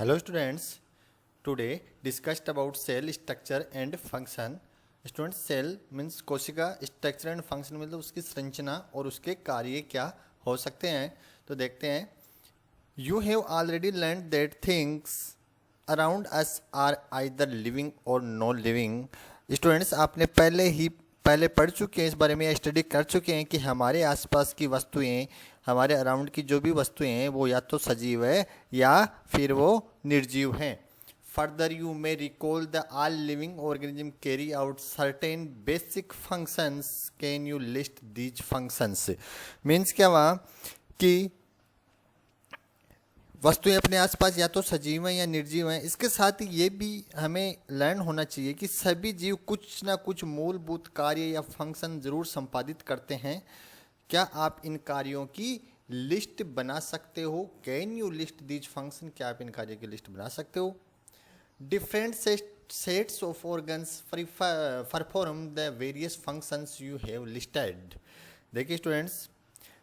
Hello students, today discussed about cell structure and function. Students, cell means कोशिका, structure and function मतलब उसकी संरचना और उसके कार्य क्या हो सकते हैं। तो देखते हैं। You have already learn that things around us are either living और नॉन लिविंग। स्टूडेंट्स, आपने पहले पढ़ चुके हैं इस बारे में या स्टडी कर चुके हैं कि हमारे आसपास की वस्तुएं, हमारे अराउंड की जो भी वस्तुएं हैं वो या तो सजीव है या फिर वो निर्जीव हैं। Further you may recall the all living organism carry out certain basic functions. Can you list these functions? Means क्या हुआ कि वस्तुएं अपने आसपास या तो सजीव हैं या निर्जीव हैं। इसके साथ ही ये भी हमें लर्न होना चाहिए कि सभी जीव कुछ ना कुछ मूलभूत कार्य या फंक्शन जरूर संपादित करते हैं। क्या आप इन कार्यों की लिस्ट बना सकते हो? Can you list these function? क्या आप इन कार्यों की लिस्ट बना सकते हो? Different sets of organs perform the various functions you have listed. देखिए स्टूडेंट्स,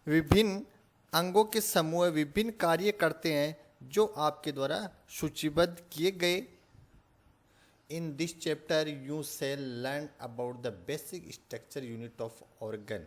विभिन्न अंगों के समूह विभिन्न कार्य करते हैं जो आपके द्वारा सूचीबद्ध किए गए। In this chapter you shall learn about the basic structure unit of organ.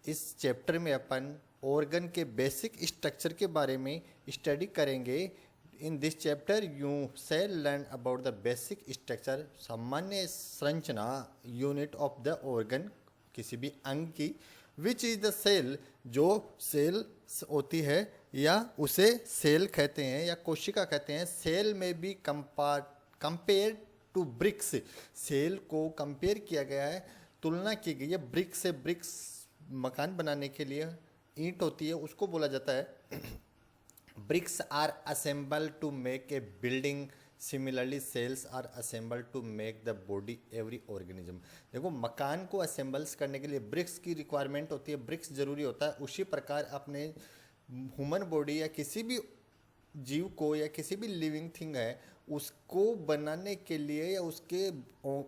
इस चैप्टर में अपन ऑर्गन के बेसिक स्ट्रक्चर के बारे में स्टडी करेंगे। In this chapter you shall learn about the basic structure, सामान्य संरचना यूनिट ऑफ द ऑर्गन, किसी भी अंग की। विच इज द सेल, जो सेल होती है या उसे सेल कहते हैं या कोशिका कहते हैं। सेल में भी कंपेयर टू ब्रिक्स, सेल को कंपेयर किया गया है, तुलना की गई है ब्रिक्स से। ब्रिक्स मकान बनाने के लिए ईंट होती है, उसको बोला जाता है bricks are assemble to make a building. Similarly cells are assemble to make the body every organism. देखो, मकान को असेंबल्स करने के लिए ब्रिक्स की रिक्वायरमेंट होती है, ब्रिक्स जरूरी होता है। उसी प्रकार अपने ह्यूमन बॉडी या किसी भी जीव को या किसी भी लिविंग थिंग है उसको बनाने के लिए या उसके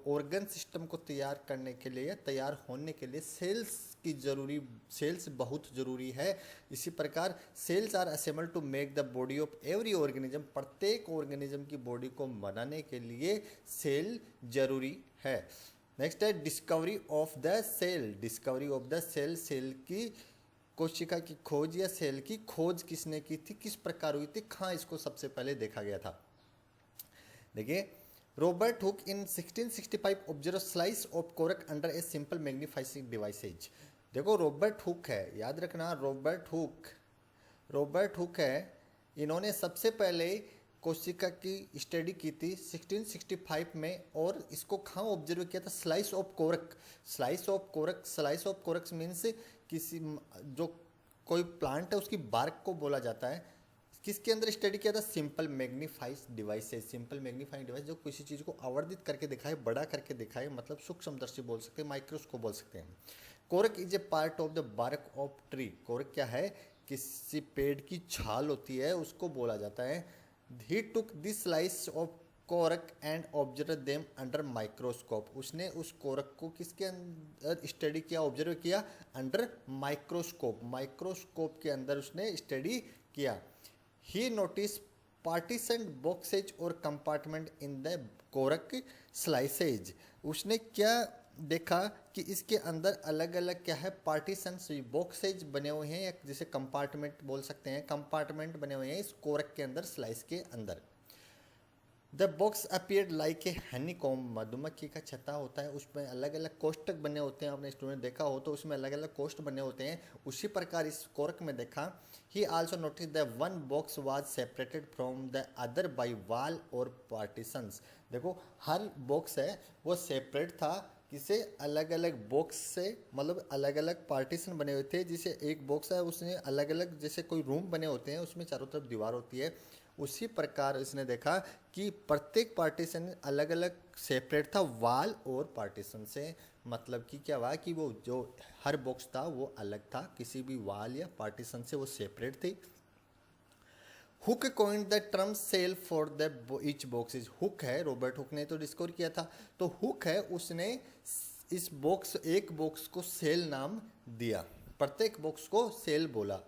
ऑर्गन सिस्टम को तैयार करने के लिए या तैयार होने के लिए सेल्स बहुत ज़रूरी है। इसी प्रकार cells are assemble to make the body of every organism. प्रत्येक ऑर्गेनिज्म की बॉडी को बनाने के लिए सेल जरूरी है। नेक्स्ट है discovery of the cell. Discovery of the cell, cell की कोशिका की खोज या सेल की खोज किसने की थी, किस प्रकार हुई थी, कहाँ इसको सबसे पहले देखा गया था। देखिए, Robert Hooke in 1665 observe slice of cork under a simple magnifying devices. देखो, रॉबर्ट हुक है, याद रखना, रॉबर्ट हुक है। इन्होंने सबसे पहले कोशिका की स्टडी की थी 1665 में, और इसको कहाँ ऑब्जर्व किया था? Slice of cork. Slice of cork means किसी जो कोई प्लांट है उसकी बार्क को बोला जाता है। किसके अंदर स्टडी किया था? Simple magnifying devices. Simple magnifying device जो किसी चीज़ को आवर्धित करके दिखाए, बड़ा करके दिखाए, मतलब सूक्ष्मदर्शी बोल सकते हैं, माइक्रोस्कोप बोल सकते हैं। Cork is a part of the bark of tree. Cork क्या है? किसी पेड़ की छाल होती है, उसको बोला जाता है। He took this slice of cork and observe them under microscope. उसने उस कोरक को किसके अंदर स्टडी किया, ऑब्जर्व किया? Under microscope. माइक्रोस्कोप के अंदर उसने स्टडी किया। ही नोटिस पार्टीशन बॉक्सेज और कंपार्टमेंट इन द कोरक स्लाइसेज। उसने क्या देखा कि इसके अंदर अलग अलग क्या है? पार्टीशन बॉक्सेज बने हुए हैं, या जिसे कंपार्टमेंट बोल सकते हैं, कंपार्टमेंट बने हुए हैं इस कोरक के अंदर, स्लाइस के अंदर। The box appeared like a Honey comb. मधुमक्खी का छत्ता होता है, उसमें अलग अलग कोष्ठक बने होते हैं। आपने स्टूडेंट देखा हो तो उसमें अलग अलग कोष्ठ बने होते हैं। उसी प्रकार इस कोरक में देखा। ही also notice the one box was separated from the other by wall और पार्टीशंस। देखो, हर बॉक्स है वो सेपरेट था, किसे? अलग अलग बॉक्स से, मतलब अलग अलग पार्टीशन बने हुए थे। जिसे एक बॉक्स है उसने अलग अलग, जैसे कोई रूम बने होते हैं उसमें चारों तरफ दीवार होती है, उसी प्रकार इसने देखा कि प्रत्येक पार्टीशन अलग अलग सेपरेट था वॉल और पार्टीशन से। मतलब कि क्या हुआ कि वो जो हर बॉक्स था वो अलग था, किसी भी वॉल या पार्टीशन से वो सेपरेट थे। Hooke coined the term cell for the each boxes. Hooke है, रॉबर्ट हुक ने तो डिस्कवर किया था, तो हुक है उसने इस एक बॉक्स को सेल नाम दिया, प्रत्येक बॉक्स को सेल बोला।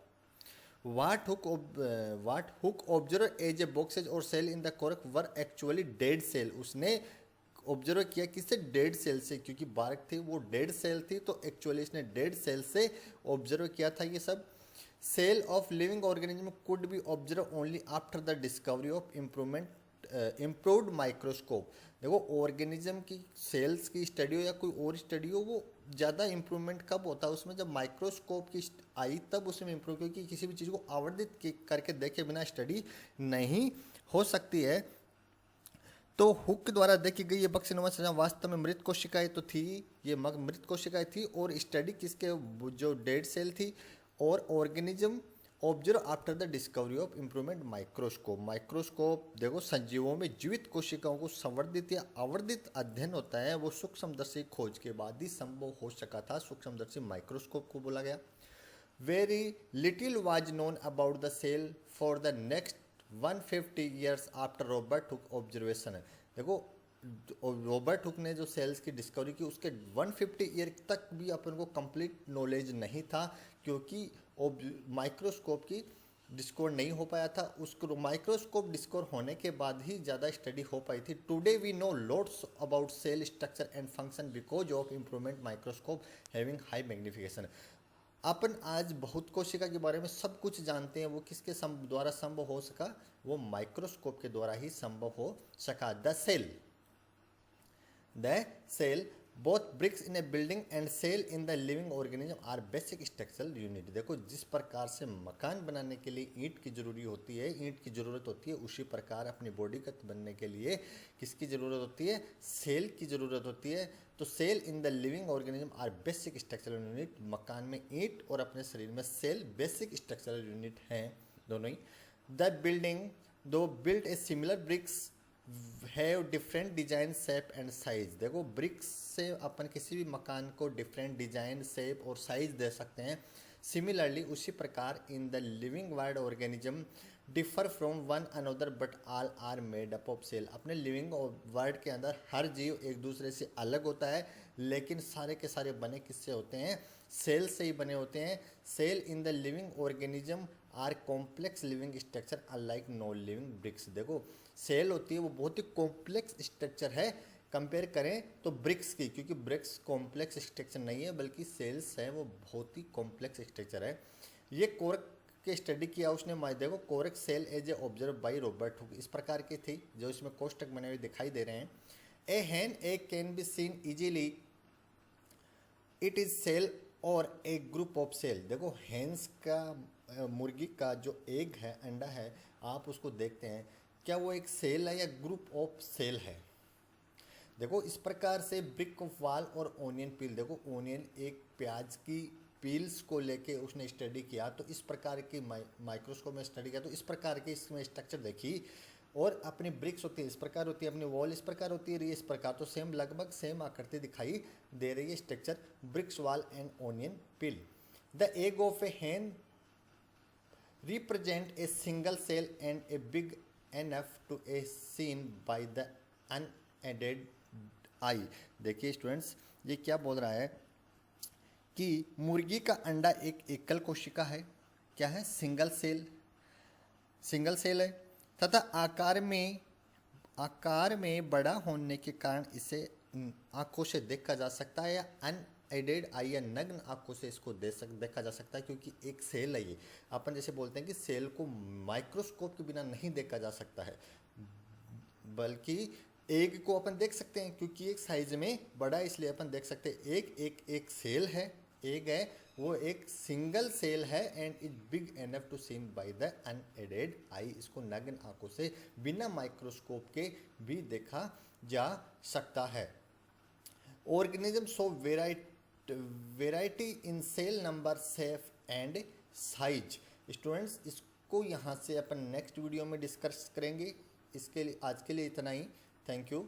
What Hook observed as a boxes or cell in the cork were actually dead cell. उसने ऑब्जर्व किया किससे? डेड सेल से, क्योंकि बार्क थी वो डेड सेल थी, तो एक्चुअली इसने डेड सेल से ऑब्जर्व किया था ये सब। Cell of living organism could be observe only after the discovery of improved microscope. देखो ऑर्गेनिज्म की सेल्स की स्टडी हो या कोई और स्टडी हो, वो ज़्यादा इंप्रूवमेंट कब होता है उसमें? जब माइक्रोस्कोप की आई तब उसमें इंप्रूव, क्योंकि किसी भी चीज़ को आवर्धित करके देखे बिना स्टडी नहीं हो सकती है। तो हुक द्वारा देखी गई ये बक्सीनुमा सजा वास्तव में मृत कोशिकाएं तो थी, ये मृत कोशिकाएं थी, और स्टडी किसके? जो डेड सेल थी, और organism observe after the discovery of improvement microscope. Microscope देखो संजीवों में जीवित कोशिकाओं को संवर्धित या आवर्धित अध्ययन होता है, वो सूक्ष्मदर्शी खोज के बाद ही संभव हो सका था, सूक्ष्मदर्शी माइक्रोस्कोप को बोला गया। Very little was known about the cell for the next 150 years after Robert Hooke observation. देखो रॉबर्ट हुक ने जो सेल्स की डिस्कवरी की उसके 150 ईयर तक भी अपन को कंप्लीट नॉलेज नहीं था, क्योंकि माइक्रोस्कोप की डिस्कवर नहीं हो पाया था। उसको माइक्रोस्कोप डिस्कवर होने के बाद ही ज़्यादा स्टडी हो पाई थी। Today we know lots about cell structure and function because of improvement microscope having high magnification. अपन आज बहुत कोशिका के बारे में सब कुछ जानते हैं, वो किसके द्वारा संभव हो सका? वो माइक्रोस्कोप के द्वारा ही संभव हो सका। The cell both bricks in a building and cell in the living organism are basic structural unit. देखो जिस प्रकार से मकान बनाने के लिए ईंट की जरूरी होती है, ईंट की ज़रूरत होती है, उसी प्रकार अपनी बॉडी का बनने के लिए किसकी ज़रूरत होती है? सेल की ज़रूरत होती है। तो cell in the living organism are basic structural unit. मकान में ईंट और अपने शरीर में सेल बेसिक स्ट्रक्चरल यूनिट हैं दोनों ही। The building do built a similar bricks have different design shape and size. देखो ब्रिक्स से अपन किसी भी मकान को डिफरेंट डिजाइन शेप और साइज दे सकते हैं। सिमिलरली उसी प्रकार in the living world organism differ from one another but all are made up of cell. अपने लिविंग वर्ल्ड के अंदर हर जीव एक दूसरे से अलग होता है, लेकिन सारे के सारे बने किससे होते हैं? सेल से ही बने होते हैं। Cell in the living organism are complex living structure unlike non living bricks. देखो सेल होती है वो बहुत ही कॉम्प्लेक्स स्ट्रक्चर है कंपेयर करें तो ब्रिक्स की, क्योंकि ब्रिक्स कॉम्प्लेक्स स्ट्रक्चर नहीं है बल्कि सेल्स है वो बहुत ही कॉम्प्लेक्स स्ट्रक्चर है। ये कोरक के स्टडी किया उसने, देखो cork cell as a observe by Robert Hooke, इस प्रकार की थी जो इसमें कोष्टक बने हुए दिखाई दे रहे हैं। A hen egg can be seen easily, it is cell और ए ग्रुप ऑफ सेल। देखो हैंस का मुर्गी का जो एग है, अंडा है, आप उसको देखते हैं, क्या वो एक सेल है या ग्रुप ऑफ सेल है? देखो इस प्रकार से ब्रिक ऑफ वाल और ओनियन पील, देखो ओनियन एक प्याज की पील्स को लेके उसने स्टडी किया, तो इस प्रकार की माइक्रोस्कोप में स्टडी किया, तो इस प्रकार की इसमें स्ट्रक्चर देखी। और अपनी ब्रिक्स होती है इस प्रकार होती है, अपनी वॉल इस प्रकार होती है, इस प्रकार, तो सेम लगभग सेम आकृति दिखाई दे रही है स्ट्रक्चर ब्रिक्स वाल and onion peel. The egg of A hen represent a single cell and a big enough to a seen by the unaided eye। देखिए स्टूडेंट्स ये क्या बोल रहा है कि मुर्गी का अंडा एक एकल कोशिका है, क्या है? सिंगल सेल है, तथा आकार में बड़ा होने के कारण इसे आंखों से देखा जा सकता है या अनएडेड आई या नग्न आंखों से इसको देखा जा सकता है, क्योंकि एक सेल है ये। अपन जैसे बोलते हैं कि सेल को माइक्रोस्कोप के बिना नहीं देखा जा सकता है, बल्कि एग को अपन देख सकते हैं क्योंकि एक साइज में बड़ा है, इसलिए अपन देख सकते हैं। एक सेल है, एग है, वो एक सिंगल सेल है and it big enough to seen by the unaided eye. इसको नग्न आंखों से बिना माइक्रोस्कोप के भी देखा जा सकता है। Organism show variety in cell number, shape and size. Students इसको यहाँ से अपन नेक्स्ट वीडियो में डिस्कस करेंगे। इसके लिए आज के लिए इतना ही। Thank you.